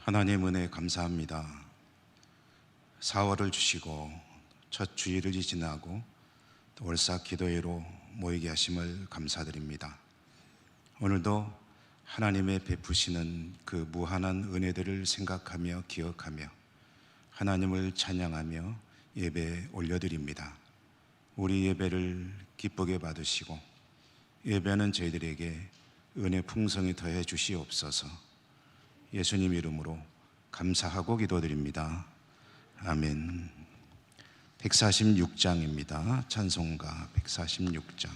하나님 은혜 감사합니다. 4월을 주시고 첫 주일을 지나고 또 월삭 기도회로 모이게 하심을 감사드립니다. 오늘도 하나님의 베푸시는 그 무한한 은혜들을 생각하며 기억하며 하나님을 찬양하며 예배 올려드립니다. 우리 예배를 기쁘게 받으시고 예배하는 저희들에게 은혜 풍성히 더해 주시옵소서. 예수님 이름으로 감사하고 기도드립니다. 아멘. 146장입니다. 찬송가 146장.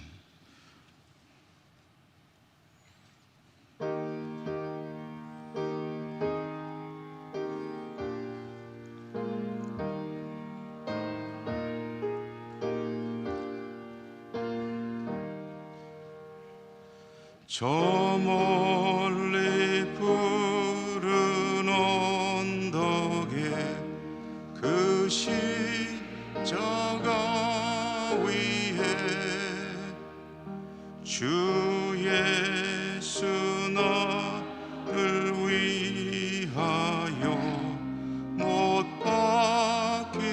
저 멀리 푸른 언덕에 그 십자가 위에 주 예수 나를 위하여 못 박히셨도다.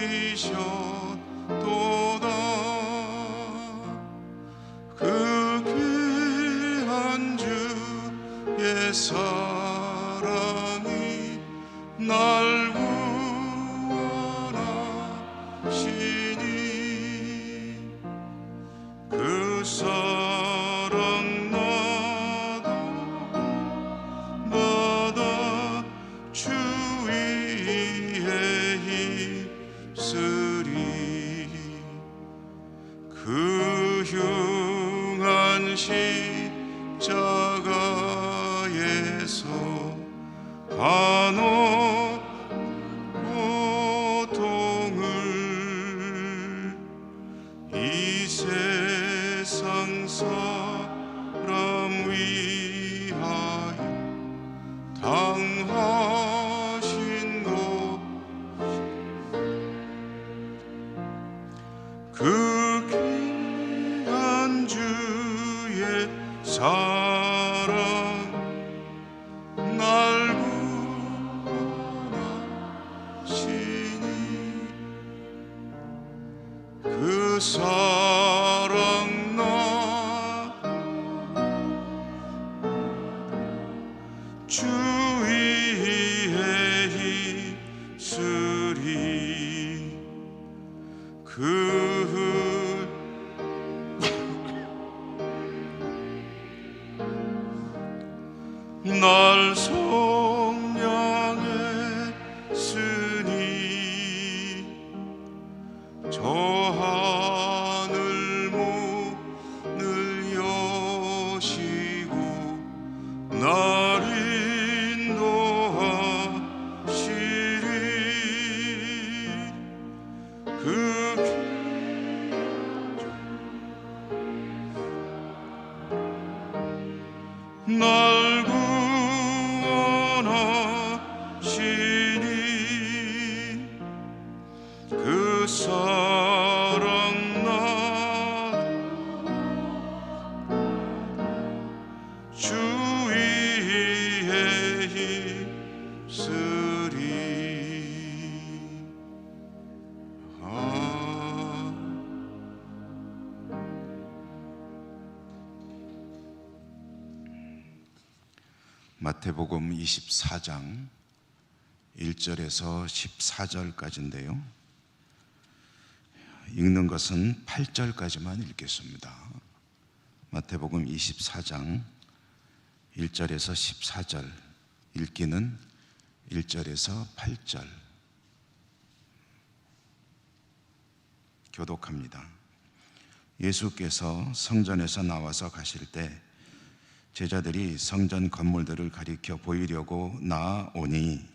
그 귀한 주의 사랑이 날 구원하시니 그 사랑 나도 받아 주 위에 힘쓰리. 그 흉한 십자가에서 한없 고통을 이 세상 사람 위하여 당하신 것, 그 귀한 주의 사랑 날 구원하시니 그 사랑 나 주 위에 힘쓰리. 날 성량했으니 저 하늘 문을 여시고 날 인도하시리. 날 구원하시니 그 사랑 나 주 위에 힘쓰리. 마태복음 24장 1절에서 14절까지인데요. 읽는 것은 8절까지만 읽겠습니다. 마태복음 24장 1절에서 14절, 읽기는 1절에서 8절. 교독합니다. 예수께서 성전에서 나와서 가실 때 제자들이 성전 건물들을 가리켜 보이려고 나아오니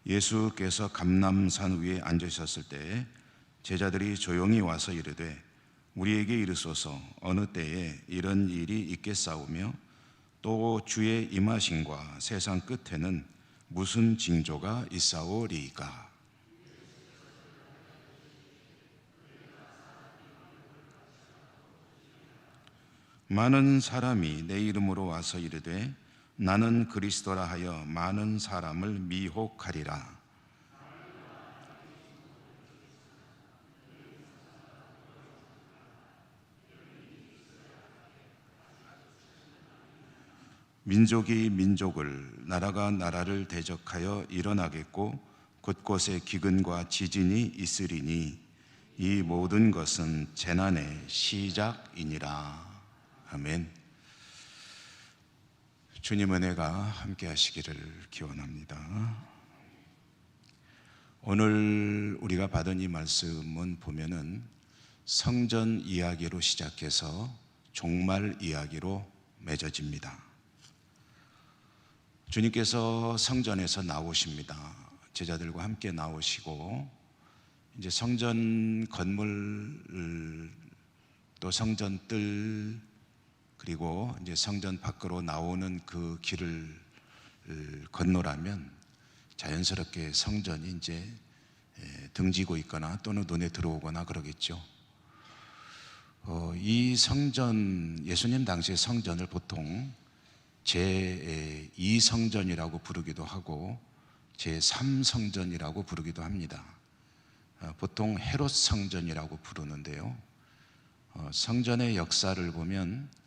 예수께서 감람산 위에 앉으셨을 때 제자들이 조용히 와서 이르되 우리에게 이르소서 어느 때에 이런 일이 있겠사오며 또 주의 임하심과 세상 끝에는 무슨 징조가 있사오리이까. 많은 사람이 내 이름으로 와서 이르되 나는 그리스도라 하여 많은 사람을 미혹하리라. 민족이 민족을, 나라가 나라를 대적하여 일어나겠고 곳곳에 기근과 지진이 있으리니 이 모든 것은 재난의 시작이니라. 아멘. 주님 은혜가 함께 하시기를 기원합니다. 오늘 우리가 받은 이 말씀은 보면은 성전 이야기로 시작해서 종말 이야기로 맺어집니다. 주님께서 성전에서 나오십니다. 제자들과 함께 나오시고 이제 성전 건물 또 성전 뜰 그리고 이제 성전 밖으로 나오는 그 길을 건너라면 자연스럽게 성전이 이제 등지고 있거나 또는 눈에 들어오거나 그러겠죠. 이 성전, 예수님 당시의 성전을 보통 제2성전이라고 부르기도 하고 제3성전이라고 부르기도 합니다. 보통 헤롯 성전이라고 부르는데요. 성전의 역사를 보면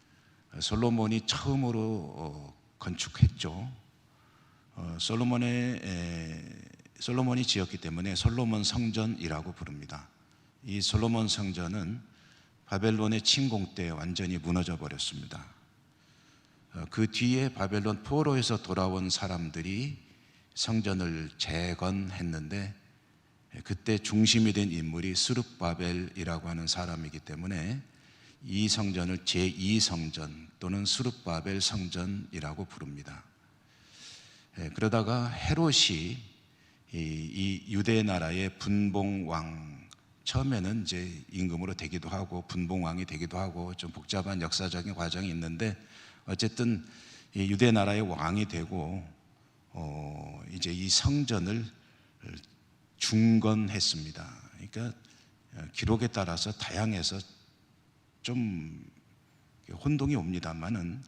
솔로몬이 처음으로 건축했죠. 솔로몬이 지었기 때문에 솔로몬 성전이라고 부릅니다. 이 솔로몬 성전은 바벨론의 침공 때 완전히 무너져 버렸습니다. 그 뒤에 바벨론 포로에서 돌아온 사람들이 성전을 재건했는데 그때 중심이 된 인물이 스룹바벨이라고 하는 사람이기 때문에 이 성전을 제2성전 또는 스룹바벨 성전이라고 부릅니다. 그러다가 헤롯이 이 유대 나라의 분봉왕, 처음에는 이제 임금으로 되기도 하고 분봉왕이 되기도 하고 좀 복잡한 역사적인 과정이 있는데 어쨌든 이 유대 나라의 왕이 되고 이제 이 성전을 중건했습니다. 그러니까 기록에 따라서 다양해서 좀 혼동이 옵니다만은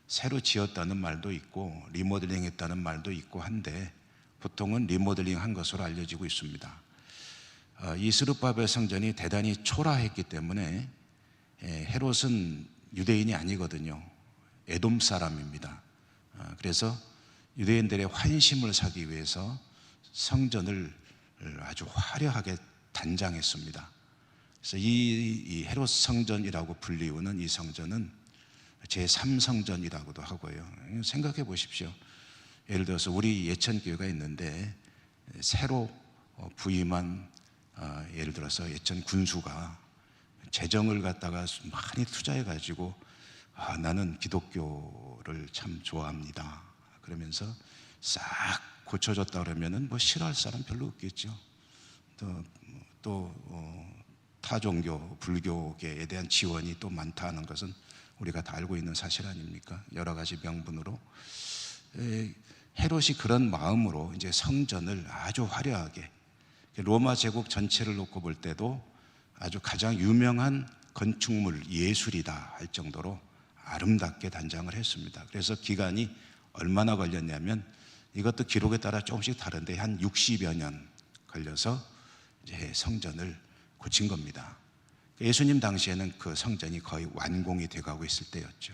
새로 지었다는 말도 있고 리모델링 했다는 말도 있고 한데 보통은 리모델링 한 것으로 알려지고 있습니다. 이 스룹바벨 성전이 대단히 초라했기 때문에 헤롯은 유대인이 아니거든요. 에돔 사람입니다. 그래서 유대인들의 환심을 사기 위해서 성전을 아주 화려하게 단장했습니다. 그래서 이 헤롯 성전이라고 불리우는 이 성전은 제3성전이라고도 하고요. 생각해 보십시오. 예를 들어서 우리 예천교회가 있는데 새로 부임한 예를 들어서 예천 군수가 재정을 갖다가 많이 투자해 가지고 나는 기독교를 참 좋아합니다. 그러면서 싹 고쳐줬다 그러면은 뭐 싫어할 사람 별로 없겠죠. 또 타종교, 불교계에 대한 지원이 또 많다는 것은 우리가 다 알고 있는 사실 아닙니까? 여러 가지 명분으로 헤롯이 그런 마음으로 이제 성전을 아주 화려하게 로마 제국 전체를 놓고 볼 때도 아주 가장 유명한 건축물 예술이다 할 정도로 아름답게 단장을 했습니다. 그래서 기간이 얼마나 걸렸냐면 이것도 기록에 따라 조금씩 다른데 한 60여 년 걸려서 이제 성전을 고친 겁니다. 예수님 당시에는 그 성전이 거의 완공이 돼가고 있을 때였죠.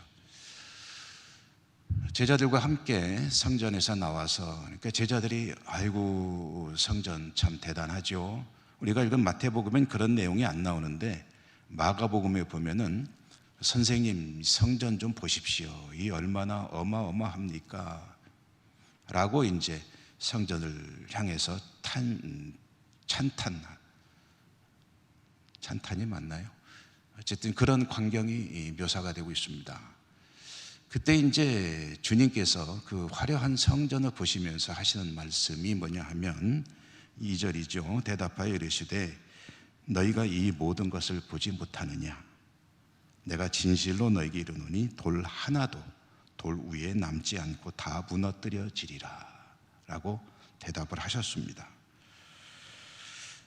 제자들과 함께 성전에서 나와서 그러니까 제자들이 아이고 성전 참 대단하죠. 우리가 읽은 마태복음엔 그런 내용이 안 나오는데 마가복음에 보면은 선생님 성전 좀 보십시오. 이 얼마나 어마어마합니까? 라고 이제 성전을 향해서 찬탄이 맞나요? 어쨌든 그런 광경이 묘사가 되고 있습니다. 그때 이제 주님께서 그 화려한 성전을 보시면서 하시는 말씀이 뭐냐 하면 2절이죠. 대답하여 이르시되 너희가 이 모든 것을 보지 못하느냐? 내가 진실로 너희에게 이르노니 돌 하나도 돌 위에 남지 않고 다 무너뜨려지리라 라고 대답을 하셨습니다.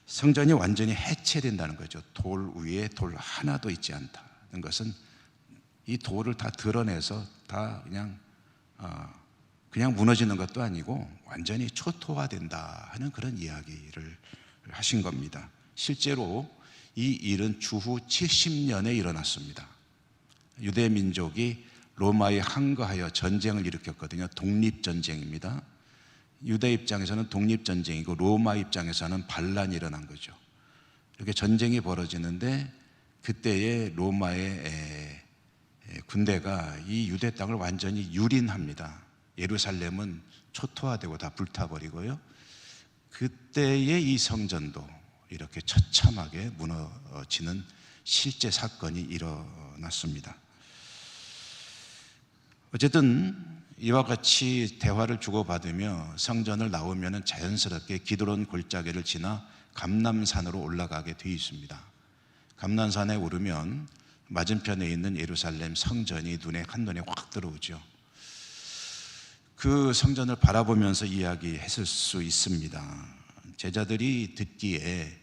성전이 완전히 해체된다는 거죠. 돌 위에 돌 하나도 있지 않다는 것은 이 돌을 다 드러내서 다 그냥 무너지는 것도 아니고 완전히 초토화된다 하는 그런 이야기를 하신 겁니다. 실제로 이 일은 주후 70년에 일어났습니다. 유대 민족이 로마에 항거하여 전쟁을 일으켰거든요. 독립전쟁입니다. 유대 입장에서는 독립전쟁이고 로마 입장에서는 반란이 일어난 거죠. 이렇게 전쟁이 벌어지는데 그때의 로마의 군대가 이 유대 땅을 완전히 유린합니다. 예루살렘은 초토화되고 다 불타버리고요. 그때의 이 성전도 이렇게 처참하게 무너지는 실제 사건이 일어났습니다. 어쨌든 이와 같이 대화를 주고받으며 성전을 나오면 자연스럽게 기드론 골짜기를 지나 감람산으로 올라가게 되어 있습니다. 감람산에 오르면 맞은편에 있는 예루살렘 성전이 한눈에 확 들어오죠. 그 성전을 바라보면서 이야기했을 수 있습니다. 제자들이 듣기에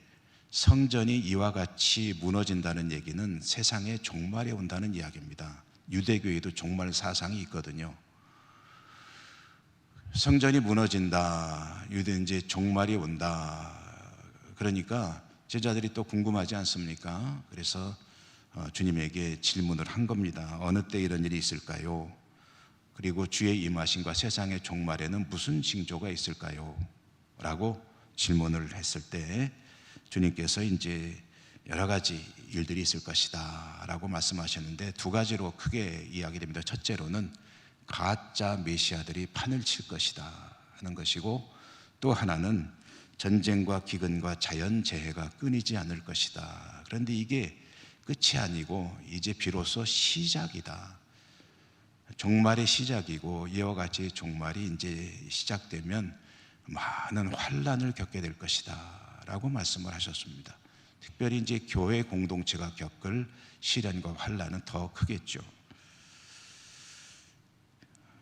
성전이 이와 같이 무너진다는 얘기는 세상의 종말이 온다는 이야기입니다. 유대교에도 종말 사상이 있거든요. 성전이 무너진다, 이제 종말이 온다. 그러니까 제자들이 또 궁금하지 않습니까? 그래서 주님에게 질문을 한 겁니다. 어느 때 이런 일이 있을까요? 그리고 주의 임하심과 세상의 종말에는 무슨 징조가 있을까요? 라고 질문을 했을 때 주님께서 이제 여러 가지 일들이 있을 것이다 라고 말씀하셨는데 두 가지로 크게 이야기됩니다. 첫째로는 가짜 메시아들이 판을 칠 것이다 하는 것이고, 또 하나는 전쟁과 기근과 자연재해가 끊이지 않을 것이다. 그런데 이게 끝이 아니고 이제 비로소 시작이다. 종말의 시작이고 이와 같이 종말이 이제 시작되면 많은 환란을 겪게 될 것이다 라고 말씀을 하셨습니다. 특별히 이제 교회 공동체가 겪을 시련과 환란은 더 크겠죠.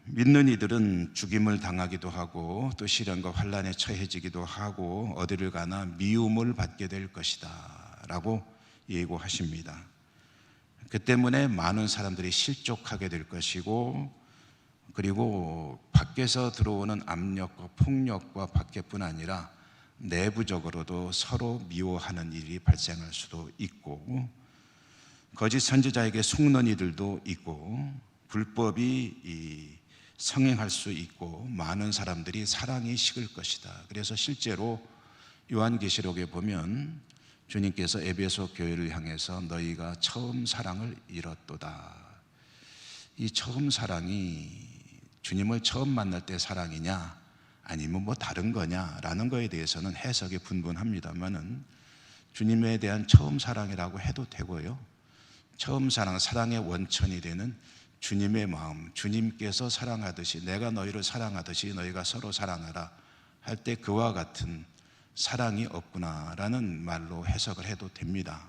믿는 이들은 죽임을 당하기도 하고 또 시련과 환란에 처해지기도 하고 어디를 가나 미움을 받게 될 것이다 라고 예고하십니다. 그 때문에 많은 사람들이 실족하게 될 것이고, 그리고 밖에서 들어오는 압력과 폭력과 밖에뿐 아니라 내부적으로도 서로 미워하는 일이 발생할 수도 있고, 거짓 선지자에게 속는 이들도 있고, 불법이 성행할 수 있고, 많은 사람들이 사랑이 식을 것이다. 그래서 실제로 요한계시록에 보면 주님께서 에베소 교회를 향해서 너희가 처음 사랑을 잃었도다. 이 처음 사랑이 주님을 처음 만날 때 사랑이냐 아니면 뭐 다른 거냐라는 거에 대해서는 해석이 분분합니다만은 주님에 대한 처음 사랑이라고 해도 되고요. 처음 사랑, 사랑의 원천이 되는 주님의 마음, 주님께서 사랑하듯이 내가 너희를 사랑하듯이 너희가 서로 사랑하라 할 때 그와 같은 사랑이 없구나라는 말로 해석을 해도 됩니다.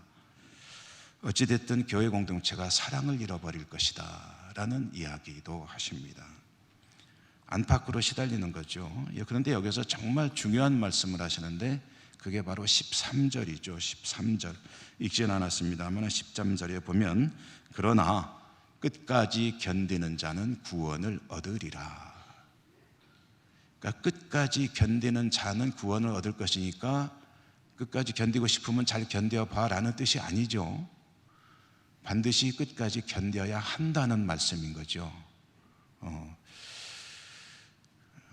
어찌됐든 교회 공동체가 사랑을 잃어버릴 것이다 라는 이야기도 하십니다. 안팎으로 시달리는 거죠. 그런데 여기서 정말 중요한 말씀을 하시는데 그게 바로 13절이죠. 13절 읽지는 않았습니다만 13절에 보면 그러나 끝까지 견디는 자는 구원을 얻으리라. 그러니까 끝까지 견디는 자는 구원을 얻을 것이니까 끝까지 견디고 싶으면 잘 견뎌봐 라는 뜻이 아니죠. 반드시 끝까지 견뎌야 한다는 말씀인 거죠.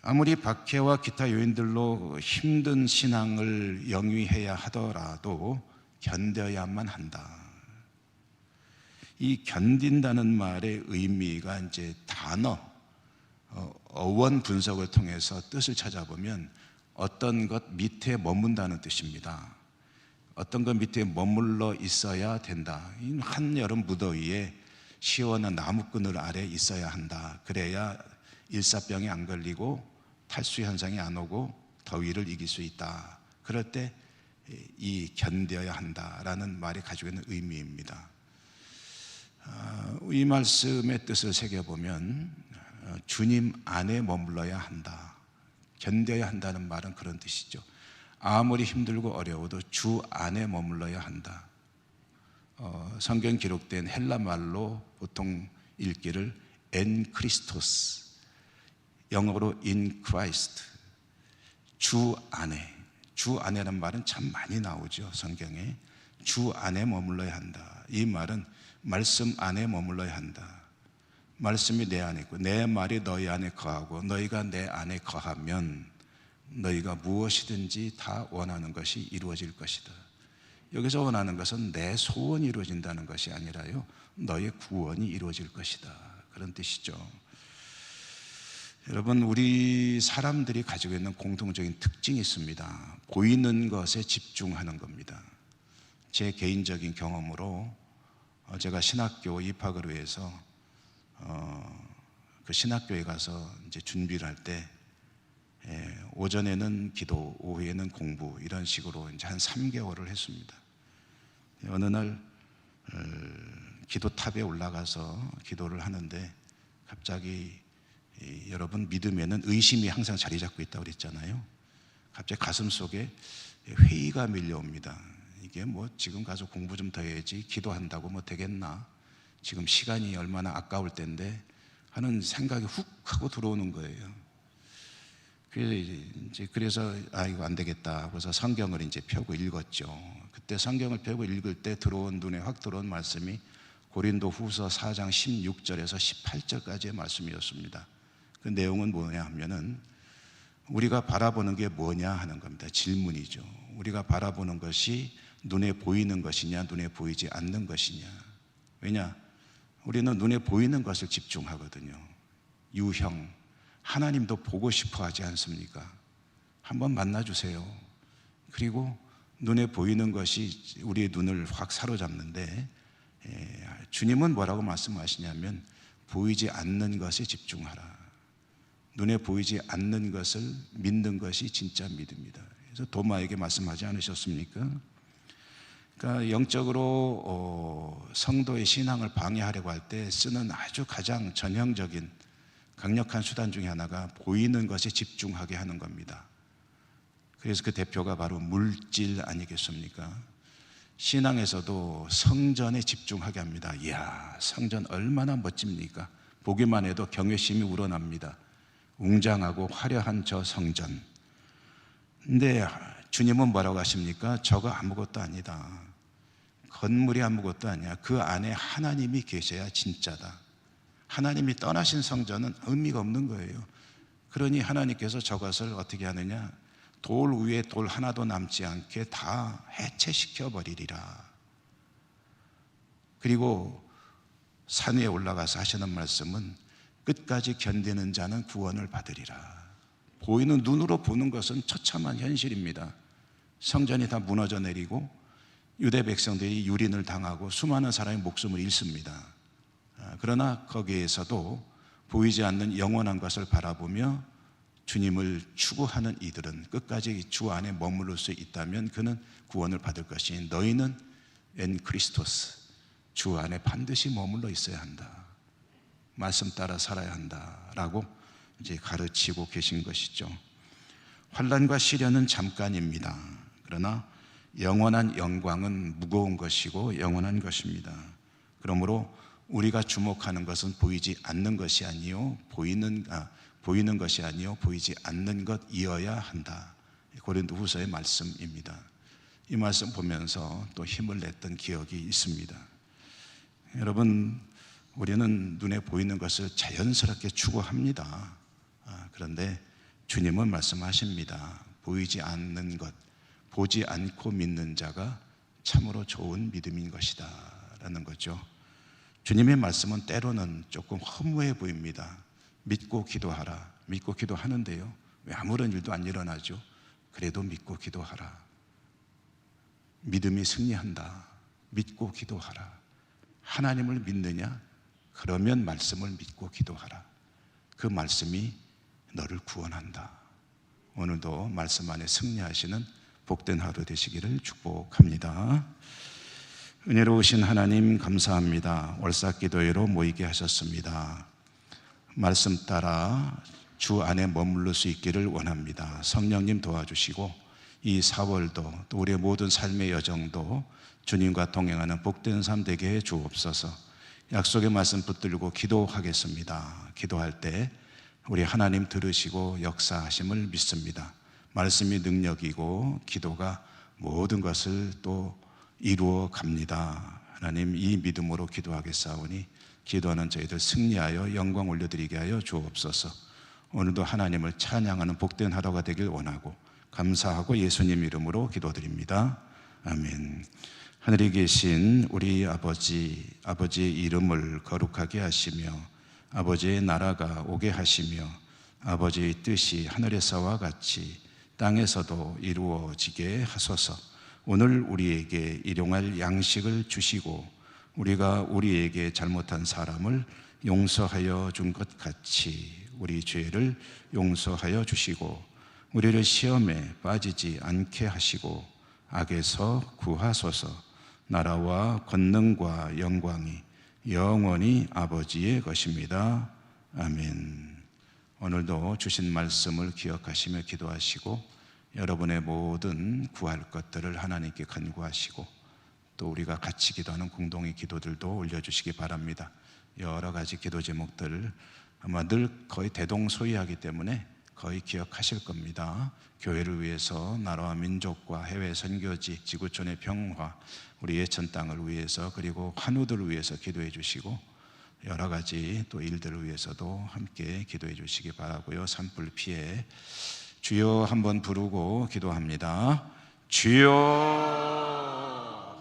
아무리 박해와 기타 요인들로 힘든 신앙을 영위해야 하더라도 견뎌야만 한다. 이 견딘다는 말의 의미가 이제 단어, 어원 분석을 통해서 뜻을 찾아보면 어떤 것 밑에 머문다는 뜻입니다. 어떤 것 밑에 머물러 있어야 된다. 한여름 무더위에 시원한 나무그늘 아래 있어야 한다. 그래야 일사병이 안 걸리고 탈수 현상이 안 오고 더위를 이길 수 있다. 그럴 때 이 견뎌야 한다라는 말이 가지고 있는 의미입니다. 이 말씀의 뜻을 새겨보면 주님 안에 머물러야 한다. 견뎌야 한다는 말은 그런 뜻이죠. 아무리 힘들고 어려워도 주 안에 머물러야 한다. 성경 기록된 헬라 말로 보통 읽기를 en Christos, 영어로 in Christ, 주 안에. 주 안에란 말은 참 많이 나오죠, 성경에. 주 안에 머물러야 한다. 이 말은 말씀 안에 머물러야 한다. 말씀이 내 안에 있고 내 말이 너희 안에 거하고 너희가 내 안에 거하면 너희가 무엇이든지 다 원하는 것이 이루어질 것이다. 여기서 원하는 것은 내 소원이 이루어진다는 것이 아니라요, 너의 구원이 이루어질 것이다, 그런 뜻이죠. 여러분, 우리 사람들이 가지고 있는 공통적인 특징이 있습니다. 보이는 것에 집중하는 겁니다. 제 개인적인 경험으로 제가 신학교 입학을 위해서 그 신학교에 가서 이제 준비를 할 때 오전에는 기도, 오후에는 공부, 이런 식으로 이제 한 3개월을 했습니다. 어느 날 기도탑에 올라가서 기도를 하는데 갑자기, 여러분, 믿음에는 의심이 항상 자리 잡고 있다고 그랬잖아요. 갑자기 가슴 속에 회의가 밀려옵니다. 이게 뭐 지금 가서 공부 좀 더 해야지, 기도한다고 뭐 되겠나, 지금 시간이 얼마나 아까울 텐데 하는 생각이 훅 하고 들어오는 거예요. 그래서 이거 안 되겠다 하고서 성경을 이제 펴고 읽었죠. 그때 성경을 펴고 읽을 때 눈에 확 들어온 말씀이 고린도 후서 4장 16절에서 18절까지의 말씀이었습니다. 그 내용은 뭐냐 하면은, 우리가 바라보는 게 뭐냐 하는 겁니다. 질문이죠. 우리가 바라보는 것이 눈에 보이는 것이냐, 눈에 보이지 않는 것이냐. 왜냐? 우리는 눈에 보이는 것을 집중하거든요. 유형, 하나님도 보고 싶어 하지 않습니까? 한번 만나주세요. 그리고 눈에 보이는 것이 우리의 눈을 확 사로잡는데, 주님은 뭐라고 말씀하시냐면 보이지 않는 것에 집중하라. 눈에 보이지 않는 것을 믿는 것이 진짜 믿음이다. 그래서 도마에게 말씀하지 않으셨습니까? 그러니까 영적으로 성도의 신앙을 방해하려고 할 때 쓰는 아주 가장 전형적인 강력한 수단 중에 하나가 보이는 것에 집중하게 하는 겁니다. 그래서 그 대표가 바로 물질 아니겠습니까? 신앙에서도 성전에 집중하게 합니다. 이야, 성전 얼마나 멋집니까? 보기만 해도 경외심이 우러납니다. 웅장하고 화려한 저 성전. 근데 주님은 뭐라고 하십니까? 저거 아무것도 아니다. 건물이 아무것도 아니야. 그 안에 하나님이 계셔야 진짜다. 하나님이 떠나신 성전은 의미가 없는 거예요. 그러니 하나님께서 저것을 어떻게 하느냐? 돌 위에 돌 하나도 남지 않게 다 해체시켜 버리리라. 그리고 산 위에 올라가서 하시는 말씀은 끝까지 견디는 자는 구원을 받으리라. 보이는 눈으로 보는 것은 처참한 현실입니다. 성전이 다 무너져 내리고 유대 백성들이 유린을 당하고 수많은 사람의 목숨을 잃습니다. 그러나 거기에서도 보이지 않는 영원한 것을 바라보며 주님을 추구하는 이들은 끝까지 주 안에 머무를 수 있다면 그는 구원을 받을 것이니 너희는 엔 크리스토스, 주 안에 반드시 머물러 있어야 한다. 말씀 따라 살아야 한다라고 이제 가르치고 계신 것이죠. 환난과 시련은 잠깐입니다. 그러나 영원한 영광은 무거운 것이고 영원한 것입니다. 그러므로 우리가 주목하는 것은 보이지 않는 것이 아니요 보이는 것이 아니요 보이지 않는 것이어야 한다. 고린도후서의 말씀입니다. 이 말씀 보면서 또 힘을 냈던 기억이 있습니다. 여러분, 우리는 눈에 보이는 것을 자연스럽게 추구합니다. 그런데 주님은 말씀하십니다. 보이지 않는 것, 보지 않고 믿는 자가 참으로 좋은 믿음인 것이다 라는 거죠. 주님의 말씀은 때로는 조금 허무해 보입니다. 믿고 기도하라. 믿고 기도하는데요, 왜 아무런 일도 안 일어나죠? 그래도 믿고 기도하라. 믿음이 승리한다. 믿고 기도하라. 하나님을 믿느냐? 그러면 말씀을 믿고 기도하라. 그 말씀이 너를 구원한다. 오늘도 말씀 안에 승리하시는 복된 하루 되시기를 축복합니다. 은혜로우신 하나님 감사합니다. 월삭기도회로 모이게 하셨습니다. 말씀 따라 주 안에 머물러 수 있기를 원합니다. 성령님 도와주시고 이 4월도 또 우리의 모든 삶의 여정도 주님과 동행하는 복된 삶 되게 해 주옵소서. 약속의 말씀 붙들고 기도하겠습니다. 기도할 때 우리 하나님 들으시고 역사하심을 믿습니다. 말씀이 능력이고 기도가 모든 것을 또 이루어 갑니다. 하나님, 이 믿음으로 기도하겠사오니 기도하는 저희들 승리하여 영광 올려드리게 하여 주옵소서. 오늘도 하나님을 찬양하는 복된 하루가 되길 원하고 감사하고 예수님 이름으로 기도드립니다. 아멘. 하늘에 계신 우리 아버지, 아버지의 이름을 거룩하게 하시며 아버지의 나라가 오게 하시며 아버지의 뜻이 하늘에서와 같이 땅에서도 이루어지게 하소서. 오늘 우리에게 일용할 양식을 주시고 우리가 우리에게 잘못한 사람을 용서하여 준 것 같이 우리 죄를 용서하여 주시고 우리를 시험에 빠지지 않게 하시고 악에서 구하소서. 나라와 권능과 영광이 영원히 아버지의 것입니다. 아멘. 오늘도 주신 말씀을 기억하시며 기도하시고 여러분의 모든 구할 것들을 하나님께 간구하시고 또 우리가 같이 기도하는 공동의 기도들도 올려주시기 바랍니다. 여러 가지 기도 제목들 아마 늘 거의 대동소이하기 때문에 거의 기억하실 겁니다. 교회를 위해서, 나라와 민족과 해외 선교지, 지구촌의 평화, 우리 예천 땅을 위해서, 그리고 환우들을 위해서 기도해 주시고 여러 가지 또 일들을 위해서도 함께 기도해 주시기 바라고요. 산불 피해 주여 한번 부르고 기도합니다. 주여